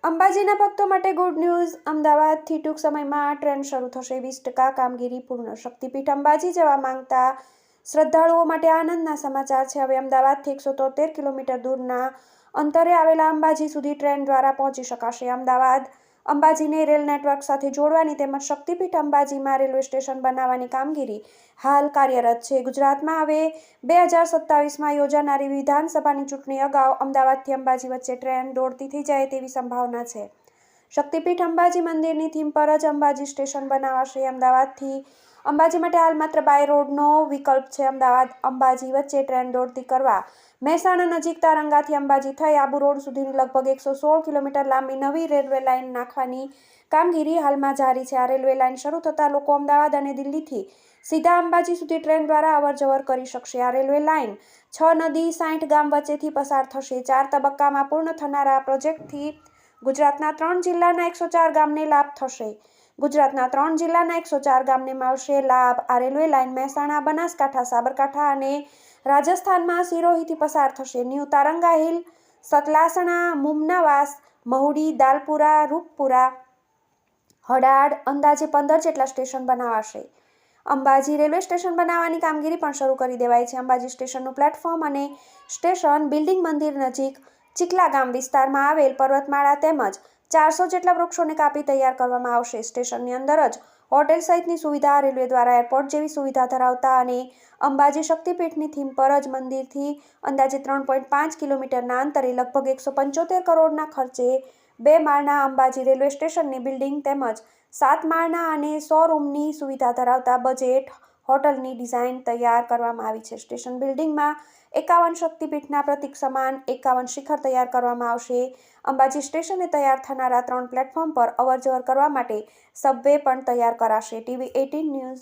અંબાજીના ભક્તો માટે good news. અમદાવાદથી ટૂંક સમયમાં ટ્રેન શરૂ થશે. 20% કામગીરી પૂર્ણ. શક્તિપીઠ અંબાજી જવા માંગતા શ્રદ્ધાળુઓ માટે આનંદના સમાચાર છે. હવે અમદાવાદથી 173 કિલોમીટર દૂરના અંતરે આવેલા અંબાજી સુધી ટ્રેન દ્વારા પહોંચી શકાશે. અમદાવાદ અંબાજીને રેલ નેટવર્ક સાથે જોડવાની તેમજ શક્તિપીઠ અંબાજીમાં રેલવે સ્ટેશન બનાવવાની કામગીરી હાલ કાર્યરત છે. ગુજરાતમાં હવે 2027માં યોજાનારી વિધાનસભાની ચૂંટણી અગાઉ અમદાવાદથી અંબાજી વચ્ચે ટ્રેન દોડતી થઈ જાય તેવી સંભાવના છે. શક્તિપીઠ અંબાજી મંદિરની થીમ પર જ અંબાજી સ્ટેશન બનાવાશે. અમદાવાદથી અંબાજી માટે હાલ માત્ર બાય રોડનો વિકલ્પ છે. અમદાવાદ અંબાજી વચ્ચે ટ્રેન દોડતી કરવા મહેસાણા નજીક તારંગાથી અંબાજી થઈ આબુ રોડ સુધીની લગભગ 116 કિલોમીટર લાંબી નવી રેલવે લાઇન નાખવાની કામગીરી હાલમાં જારી છે. આ રેલવે લાઇન શરૂ થતાં લોકો અમદાવાદ અને દિલ્હીથી સીધા અંબાજી સુધી ટ્રેન દ્વારા અવરજવર કરી શકશે. આ રેલવે લાઇન 6 નદી 60 ગામ વચ્ચેથી પસાર થશે. 4 તબક્કામાં પૂર્ણ થનારા આ પ્રોજેક્ટથી ગુજરાતના 3 જિલ્લાના 104 ગામને લાભ થશે. ગુજરાતના 3 જિલ્લાના 104 ગામને મળશે લાભ. આ રેલવે લાઇન મહેસાણા, બનાસકાંઠા, સાબરકાંઠા અને રાજસ્થાનમાં સિરોહીથી પસાર થશે. ન્યૂ તારંગા હિલ, સતલાસણા, મુમનાવાસ, મહુડી, દાલપુરા, રૂપપુરા, હડાડ અંદાજે 15 જેટલા સ્ટેશન બનાવાશે. અંબાજી રેલવે સ્ટેશન બનાવવાની કામગીરી પણ શરૂ કરી દેવાઈ છે. અંબાજી સ્ટેશનનું પ્લેટફોર્મ અને સ્ટેશન બિલ્ડિંગ મંદિર નજીક ચીખલા ગામ વિસ્તારમાં આવેલ પર્વતમાળા તેમજ 400 જેટલા વૃક્ષોને કાપી તૈયાર કરવામાં આવશે. સ્ટેશનની અંદર જ હોટેલ સહિતની સુવિધા, રેલવે દ્વારા એરપોર્ટ જેવી સુવિધા ધરાવતા અને અંબાજી શક્તિપીઠની થીમ પર જ મંદિરથી અંદાજે 3.5 કિલોમીટરના અંતરે લગભગ 175 કરોડના ખર્ચે 2 માળના અંબાજી રેલવે સ્ટેશનની બિલ્ડિંગ તેમજ 7 માળના અને 100 રૂમની સુવિધા ધરાવતા બજેટ હોટલની ડિઝાઇન તૈયાર કરવામાં આવી છે. સ્ટેશન બિલ્ડિંગમાં 51 શક્તિપીઠના પ્રતીક સમાન 51 શિખર તૈયાર કરવામાં આવશે. અંબાજી સ્ટેશને તૈયાર થનારા 3 પ્લેટફોર્મ પર અવરજવર કરવા માટે સબવે પણ તૈયાર કરાશે. TV18 news